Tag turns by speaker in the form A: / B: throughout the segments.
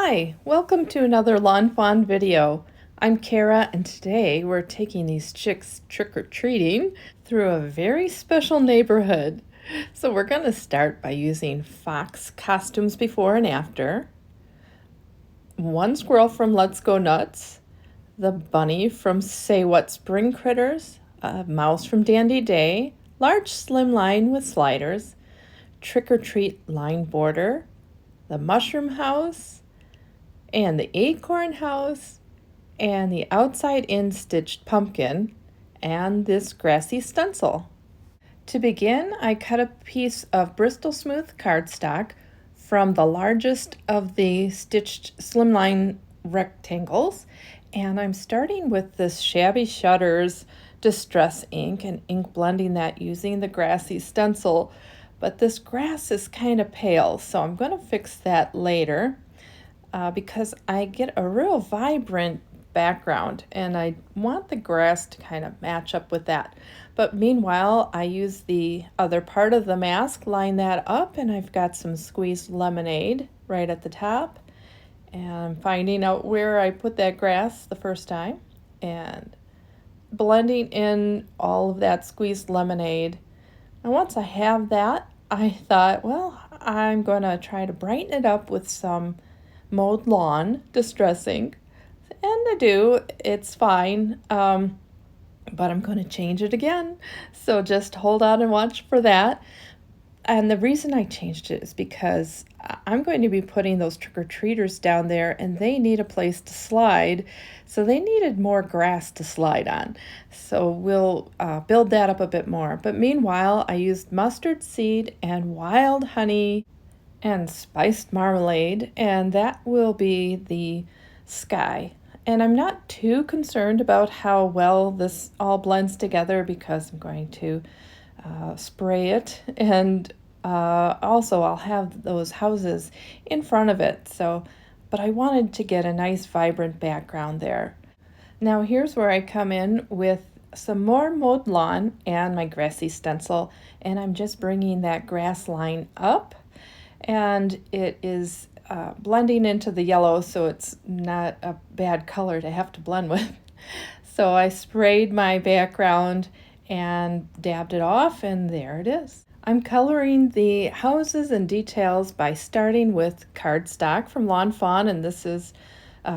A: Hi, welcome to another lawnfawn video. I'm Kara, and today we're taking these chicks trick-or-treating through a very special neighborhood. So we're going to start by using fox costumes before and after, one squirrel from Let's Go Nuts, the bunny from Say What Spring Critters, a mouse from Dandy Day, large Slimline with sliders, trick-or-treat line border, the mushroom house, and the acorn house, and the outside-in stitched pumpkin, and this grassy stencil. To begin, I cut a piece of Bristol Smooth cardstock from the largest of the stitched slimline rectangles, and I'm starting with this Shabby Shutters Distress ink and ink blending that using the grassy stencil. But this grass is kind of pale, so I'm going to fix that later because I get a real vibrant background and I want the grass to kind of match up with that. But meanwhile, I use the other part of the mask, line that up, and I've got some squeezed lemonade right at the top. And I'm finding out where I put that grass the first time and blending in all of that squeezed lemonade. And once I have that, I thought, well, I'm going to try to brighten it up with some mowed lawn distress ink. And I do. It's fine. But I'm going to change it again. So just hold on and watch for that. And the reason I changed it is because I'm going to be putting those trick-or-treaters down there and they need a place to slide. So they needed more grass to slide on. So we'll build that up a bit more. But meanwhile, I used mustard seed and wild honey and spiced marmalade, and that will be the sky. And I'm not too concerned about how well this all blends together because I'm going to spray it, and also I'll have those houses in front of it. But I wanted to get a nice vibrant background there. Now here's where I come in with some more mowed lawn and my grassy stencil, and I'm just bringing that grass line up, and it is blending into the yellow, so it's not a bad color to have to blend with. So I sprayed my background and dabbed it off, and there it is. I'm coloring the houses and details by starting with cardstock from Lawn Fawn, and this is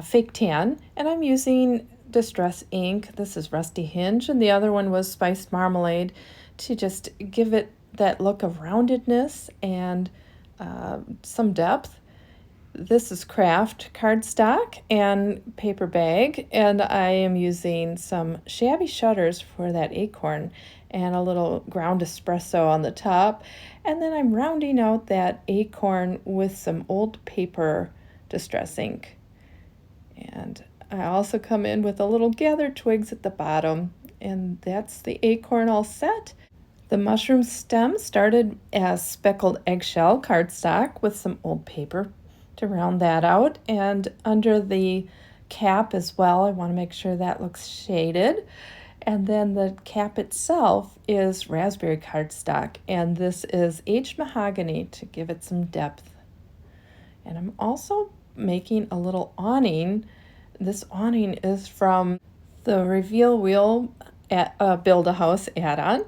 A: fake tan, and I'm using distress ink. This is Rusty Hinge, and the other one was spiced marmalade to just give it that look of roundedness and some depth. This is Kraft cardstock and paper bag, and I am using some Shabby Shutters for that acorn and a little ground espresso on the top. And then I'm rounding out that acorn with some old paper distress ink. And I also come in with a little gathered twigs at the bottom, and that's the acorn all set. The mushroom stem started as speckled eggshell cardstock with some old paper to round that out, and under the cap as well, I want to make sure that looks shaded. And then the cap itself is raspberry cardstock, and this is aged mahogany to give it some depth. And I'm also making a little awning. This awning is from the Reveal Wheel at Build-A-House add-on.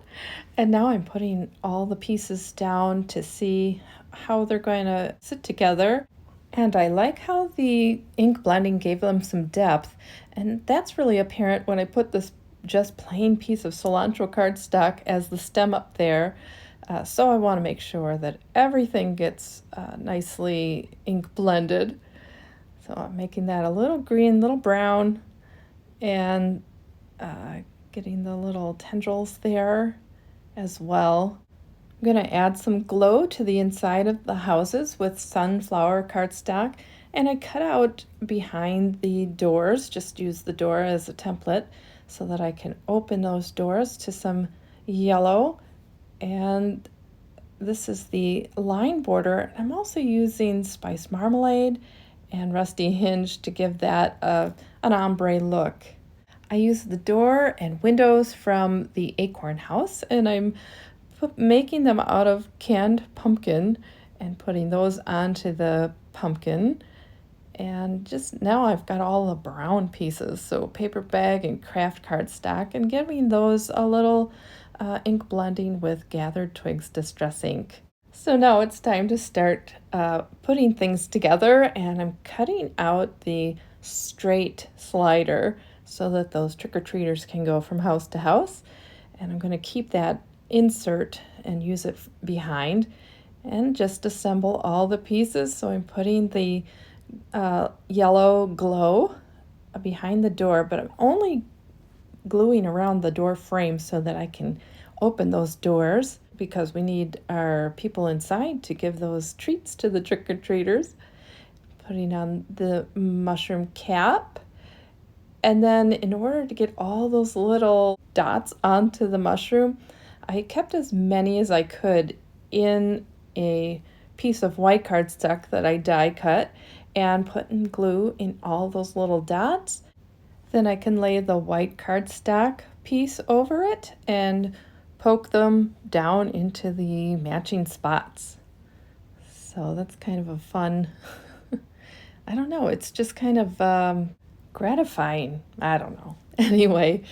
A: And now I'm putting all the pieces down to see how they're going to sit together. And I like how the ink blending gave them some depth. And that's really apparent when I put this just plain piece of cilantro cardstock as the stem up there. So I want to make sure that everything gets nicely ink blended. So I'm making that a little green, little brown, and getting the little tendrils there as well. I'm going to add some glow to the inside of the houses with sunflower cardstock, and I cut out behind the doors, just use the door as a template so that I can open those doors to some yellow. And this is the line border. I'm also using spiced marmalade and Rusty Hinge to give that an ombre look. I use the door and windows from the Acorn house, and I'm making them out of canned pumpkin and putting those onto the pumpkin. And just now I've got all the brown pieces, so paper bag and kraft cardstock, and giving those a little ink blending with gathered twigs distress ink. So now it's time to start putting things together, and I'm cutting out the straight slider so that those trick-or-treaters can go from house to house. And I'm going to keep that insert and use it behind and just assemble all the pieces. So I'm putting the yellow glow behind the door, but I'm only gluing around the door frame so that I can open those doors, because we need our people inside to give those treats to the trick-or-treaters. Putting on the mushroom cap, and then in order to get all those little dots onto the mushroom, I kept as many as I could in a piece of white cardstock that I die cut and put in glue in all those little dots. Then I can lay the white cardstock piece over it and poke them down into the matching spots. So that's kind of a fun, I don't know, it's just kind of gratifying. I don't know. Anyway,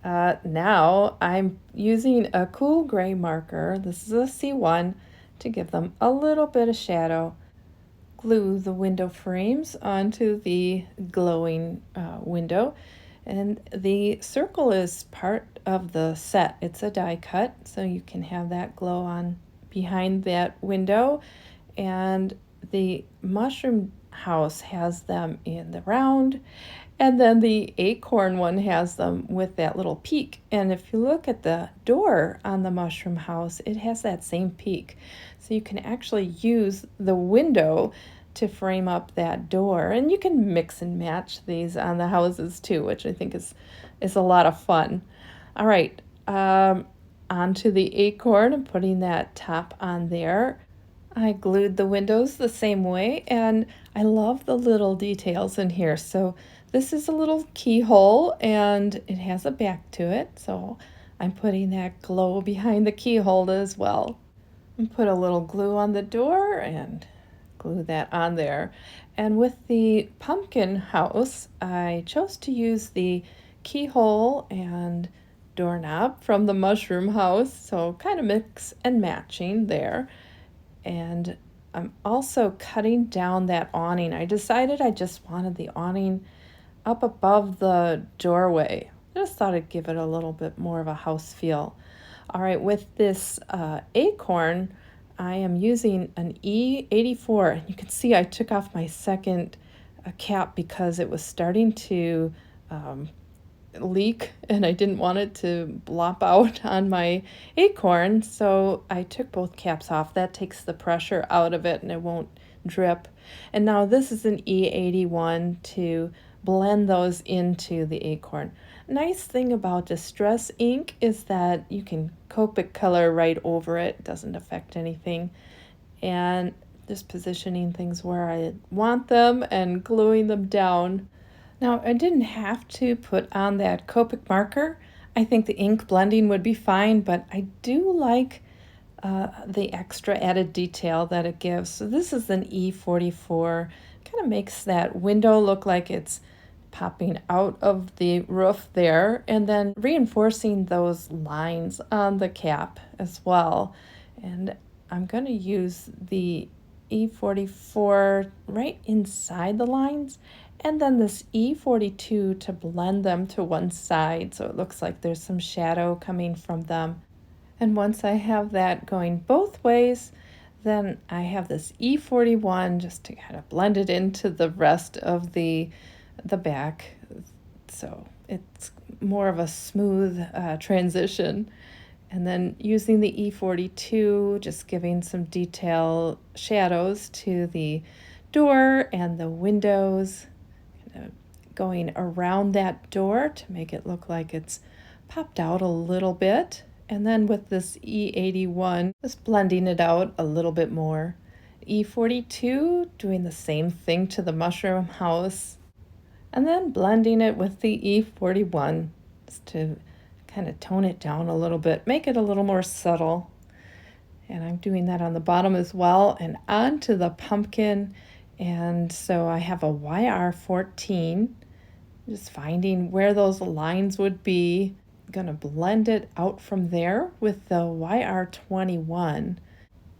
A: now I'm using a cool gray marker. This is a C1 to give them a little bit of shadow. Glue the window frames onto the glowing window. And the circle is part of the set. It's a die cut, so you can have that glow on behind that window. And the mushroom house has them in the round, and then the acorn one has them with that little peak. And if you look at the door on the mushroom house, it has that same peak. So you can actually use the window to frame up that door, and you can mix and match these on the houses too, which I think is a lot of fun. All right, onto the acorn and putting that top on there. I glued the windows the same way, and I love the little details in here. So this is a little keyhole, and it has a back to it, so I'm putting that glow behind the keyhole as well. And put a little glue on the door and glue that on there. And with the pumpkin house, I chose to use the keyhole and doorknob from the mushroom house, so kind of mix and matching there. And I'm also cutting down that awning. I decided I just wanted the awning up above the doorway. I just thought I'd give it a little bit more of a house feel. All right, with this acorn, I am using an E84, and you can see I took off my second cap because it was starting to leak, and I didn't want it to blop out on my acorn, so I took both caps off. That takes the pressure out of it and it won't drip. And now this is an E81 to blend those into the acorn. Nice thing about distress ink is that you can Copic color right over it. It doesn't affect anything. And just positioning things where I want them and gluing them down. Now, I didn't have to put on that Copic marker. I think the ink blending would be fine, but I do like the extra added detail that it gives. So this is an E44. Kind of makes that window look like it's popping out of the roof there, and then reinforcing those lines on the cap as well. And I'm going to use the E44 right inside the lines, and then this E42 to blend them to one side so it looks like there's some shadow coming from them. And once I have that going both ways, then I have this E41 just to kind of blend it into the rest of the back, so it's more of a smooth transition. And then using the E42, just giving some detail shadows to the door and the windows, kind of going around that door to make it look like it's popped out a little bit. And then with this E81, just blending it out a little bit more. E42, doing the same thing to the mushroom house, and then blending it with the E41 just to kind of tone it down a little bit, make it a little more subtle. And I'm doing that on the bottom as well. And onto the pumpkin, And so I have a YR14, just finding where those lines would be. I'm gonna blend it out from there with the YR21.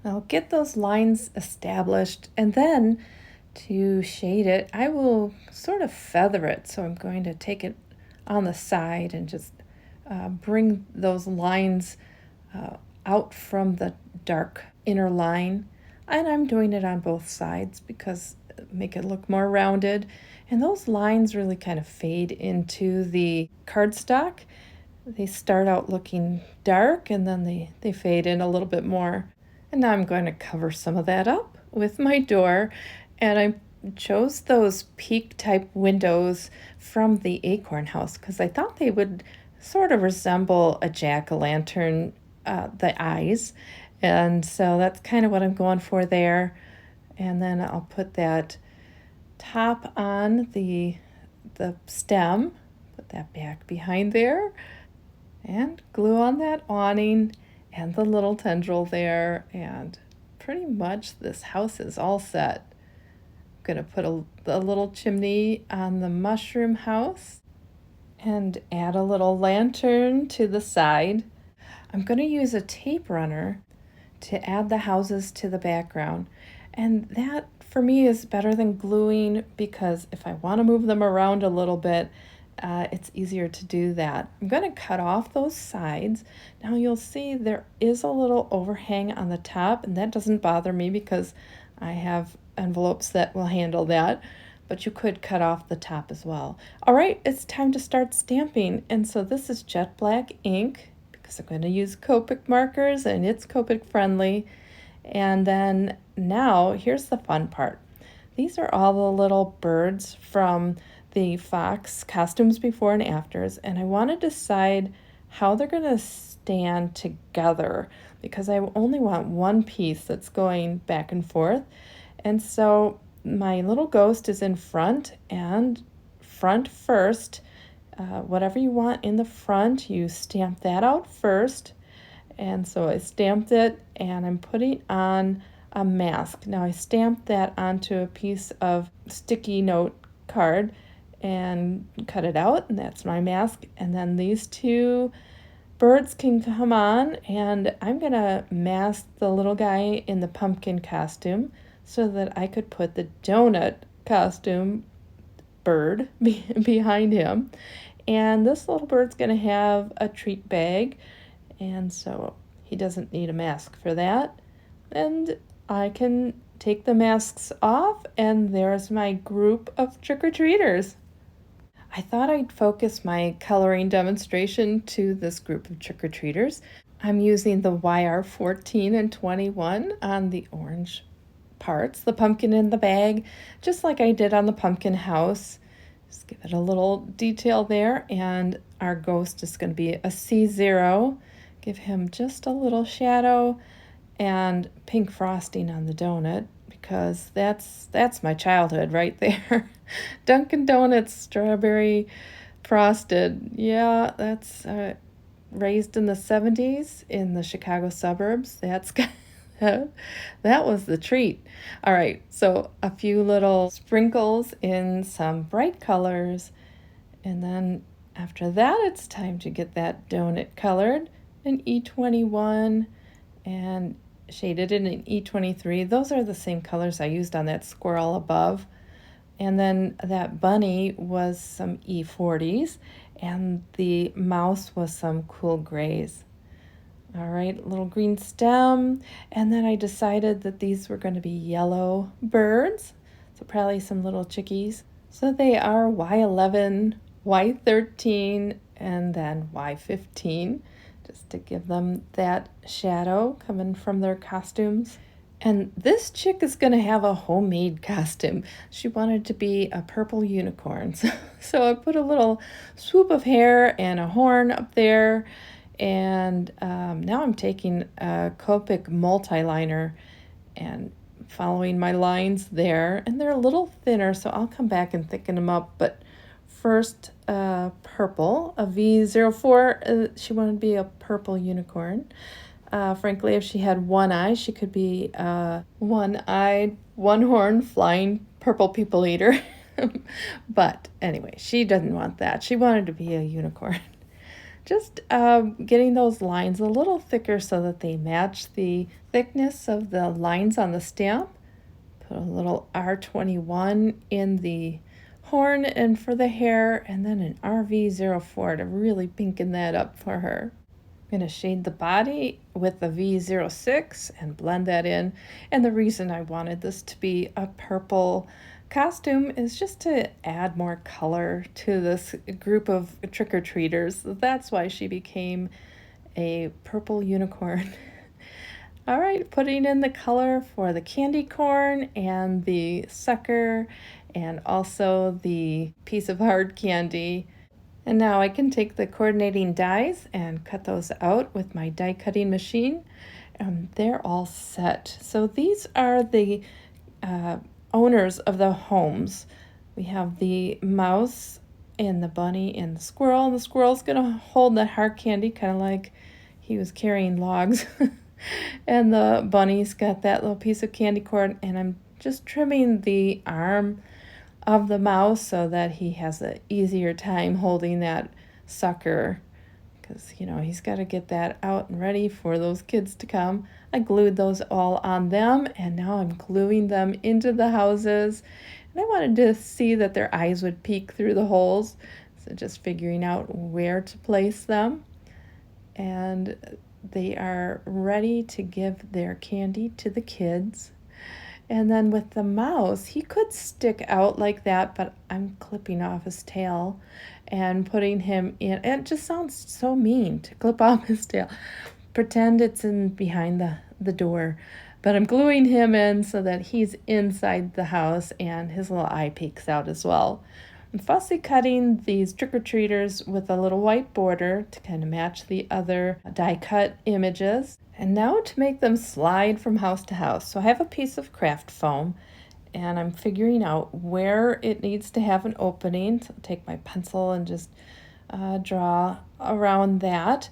A: I'll get those lines established, and then to shade it, I will sort of feather it. So I'm going to take it on the side and just bring those lines out from the dark inner line. And I'm doing it on both sides because make it look more rounded. And those lines really kind of fade into the cardstock. They start out looking dark and then they fade in a little bit more. And now I'm going to cover some of that up with my door. And I chose those peak type windows from the Acorn house because I thought they would sort of resemble a jack-o'-lantern, the eyes. And so that's kind of what I'm going for there. And then I'll put that top on the stem, put that back behind there, and glue on that awning and the little tendril there. And pretty much this house is all set. I'm gonna put a little chimney on the mushroom house and add a little lantern to the side. I'm gonna use a tape runner to add the houses to the background. And that for me is better than gluing because if I want to move them around a little bit, it's easier to do that. I'm going to cut off those sides. Now you'll see there is a little overhang on the top, and that doesn't bother me because I have envelopes that will handle that, but you could cut off the top as well. All right, it's time to start stamping. And so this is jet black ink because I'm going to use Copic markers and it's Copic friendly. And then now here's the fun part. These are all the little birds from the Fox costumes before and afters, and I want to decide how they're going to stand together because I only want one piece that's going back and forth. And so my little ghost is in front, and front first. Whatever you want in the front, you stamp that out first. And so I stamped it and I'm putting on a mask. Now I stamped that onto a piece of sticky note card and cut it out, and that's my mask. And then these two birds can come on, and I'm gonna mask the little guy in the pumpkin costume so that I could put the donut costume bird behind him. And this little bird's gonna have a treat bag, and so he doesn't need a mask for that. And I can take the masks off, and there's my group of trick-or-treaters. I thought I'd focus my coloring demonstration to this group of trick-or-treaters. I'm using the YR14 and 21 on the orange parts, the pumpkin in the bag, just like I did on the pumpkin house. Just give it a little detail there, and our ghost is going to be a C0. Give him just a little shadow and pink frosting on the donut because that's my childhood right there. Dunkin' Donuts strawberry frosted. Yeah, that's raised in the 70s in the Chicago suburbs. That was the treat. All right, so a few little sprinkles in some bright colors, and then after that it's time to get that donut colored in E21 and shaded in an E23. Those are the same colors I used on that squirrel above. And then that bunny was some E40s, and the mouse was some cool grays. All right, little green stem. And then I decided that these were going to be yellow birds, so probably some little chickies. So they are Y11, Y13, and then Y15, just to give them that shadow coming from their costumes. And this chick is going to have a homemade costume. She wanted to be a purple unicorn. So I put a little swoop of hair and a horn up there. And now I'm taking a Copic multi-liner and following my lines there. And they're a little thinner, so I'll come back and thicken them up. But first, purple, a V04. She wanted to be a purple unicorn. Frankly, if she had one eye, she could be a one-eyed, one-horned, flying purple people eater. But anyway, she doesn't want that. She wanted to be a unicorn. Just getting those lines a little thicker so that they match the thickness of the lines on the stamp. Put a little R21 in the horn and for the hair, and then an RV04 to really pinken that up for her. I'm going to shade the body with the V06 and blend that in. And the reason I wanted this to be a purple costume is just to add more color to this group of trick-or-treaters. That's why she became a purple unicorn. All right, putting in the color for the candy corn and the sucker and also the piece of hard candy. And now I can take the coordinating dies and cut those out with my die cutting machine. They're all set. So these are the owners of the homes. We have the mouse and the bunny and the squirrel. The squirrel's gonna hold the hard candy, kind of like he was carrying logs. And the bunny's got that little piece of candy corn, and I'm just trimming the arm of the mouse so that he has an easier time holding that sucker, because he's got to get that out and ready for those kids to come. I glued those all on them, and now I'm gluing them into the houses, and I wanted to see that their eyes would peek through the holes, so just figuring out where to place them. And they are ready to give their candy to the kids. And then with the mouse, he could stick out like that, but I'm clipping off his tail and putting him in. And it just sounds so mean to clip off his tail. Pretend it's in behind the door. But I'm gluing him in so that he's inside the house and his little eye peeks out as well. I'm fussy cutting these trick-or-treaters with a little white border to kind of match the other die-cut images. And now to make them slide from house to house. So I have a piece of kraft foam, and I'm figuring out where it needs to have an opening. So I'll take my pencil and just draw around that.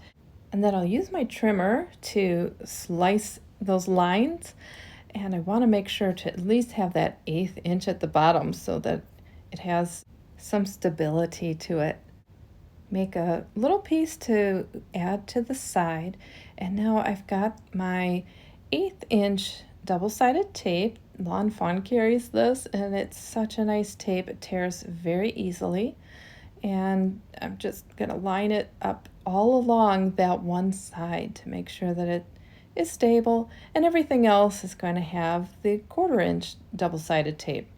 A: And then I'll use my trimmer to slice those lines. And I want to make sure to at least have that 1/8 inch at the bottom so that it has some stability to it. Make a little piece to add to the side, and now I've got my 1/8 inch double-sided tape. Lawnfawn carries this, and it's such a nice tape. It tears very easily, and I'm just going to line it up all along that one side to make sure that it is stable, and everything else is going to have the 1/4 inch double-sided tape.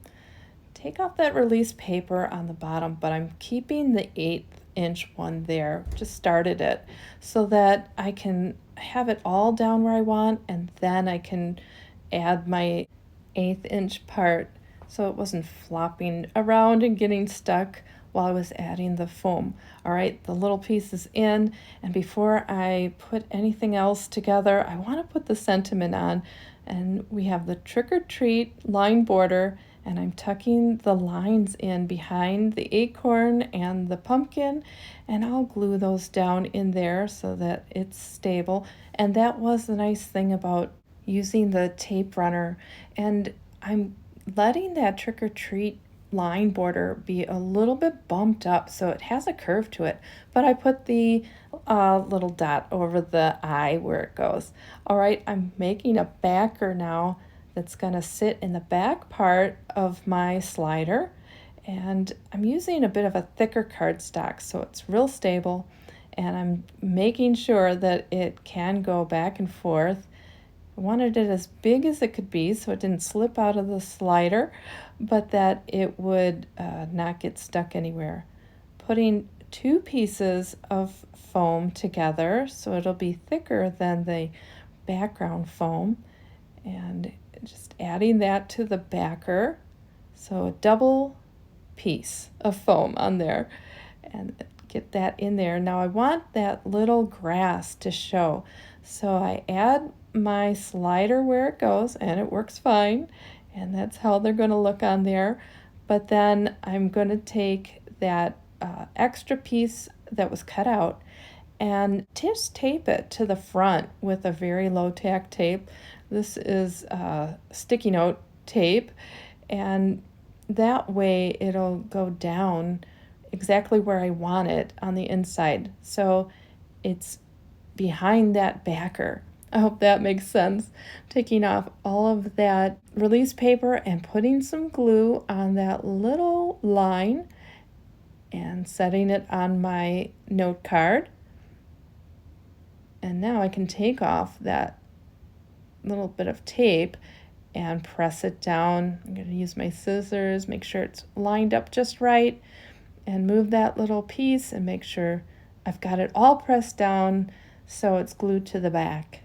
A: Take off that release paper on the bottom, but I'm keeping the 1/8 inch one there. Just started it so that I can have it all down where I want, and then I can add my 1/8 inch part so it wasn't flopping around and getting stuck while I was adding the foam. All right, the little piece is in, and before I put anything else together, I want to put the sentiment on, and we have the trick or treat line border, and I'm tucking the lines in behind the acorn and the pumpkin, and I'll glue those down in there so that it's stable. And that was the nice thing about using the tape runner. And I'm letting that trick-or-treat line border be a little bit bumped up so it has a curve to it, but I put the little dot over the eye where it goes. All right, I'm making a backer now that's going to sit in the back part of my slider, and I'm using a bit of a thicker cardstock so it's real stable, and I'm making sure that it can go back and forth. I wanted it as big as it could be so it didn't slip out of the slider, but that it would not get stuck anywhere. Putting 2 pieces of foam together so it'll be thicker than the background foam, and just adding that to the backer, so a double piece of foam on there, and get that in there. Now I want that little grass to show, so I add my slider where it goes, and it works fine, and that's how they're going to look on there. But then I'm going to take that extra piece that was cut out, and just tape it to the front with a very low tack tape. This is sticky note tape, and that way it'll go down exactly where I want it on the inside. So it's behind that backer. I hope that makes sense. Taking off all of that release paper and putting some glue on that little line and setting it on my note card. And now I can take off that little bit of tape and press it down. I'm going to use my scissors, make sure it's lined up just right, and move that little piece and make sure I've got it all pressed down so it's glued to the back.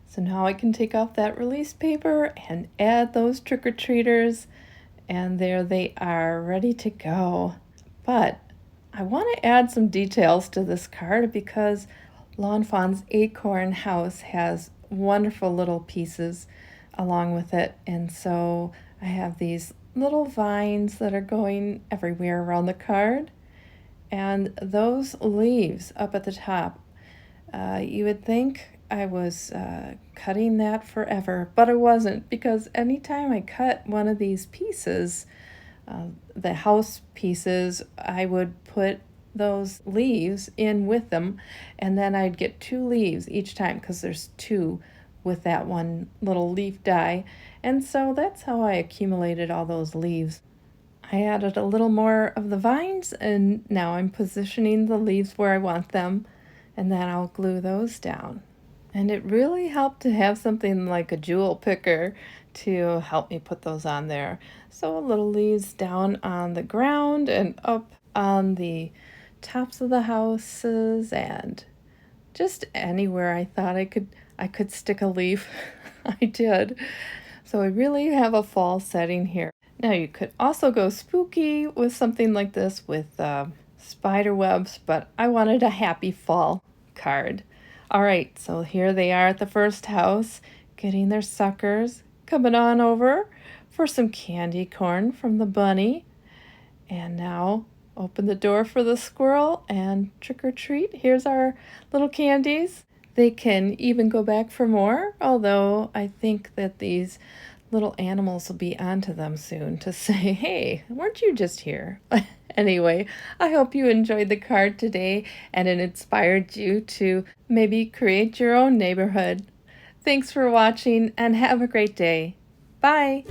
A: So now I can take off that release paper and add those trick-or-treaters, and there they are, ready to go. But I want to add some details to this card because Lawn Fawn's Acorn house has wonderful little pieces along with it, and so I have these little vines that are going everywhere around the card, and those leaves up at the top. You would think I was cutting that forever, but I wasn't, because anytime I cut one of these pieces, the house pieces, I would put those leaves in with them, and then I'd get 2 leaves each time because there's 2 with that one little leaf die, and so that's how I accumulated all those leaves. I added a little more of the vines, and now I'm positioning the leaves where I want them, and then I'll glue those down. And it really helped to have something like a jewel picker to help me put those on there. So little leaves down on the ground and up on the tops of the houses, and just anywhere I thought I could stick a leaf. I did. So I really have a fall setting here. Now you could also go spooky with something like this with spider webs, but I wanted a happy fall card. All right, so here they are at the first house, getting their suckers, coming on over for some candy corn from the bunny. And now open the door for the squirrel and trick or treat. Here's our little candies. They can even go back for more, although I think that these little animals will be onto them soon to say, hey, weren't you just here? Anyway, I hope you enjoyed the card today and it inspired you to maybe create your own neighborhood. Thanks for watching and have a great day. Bye.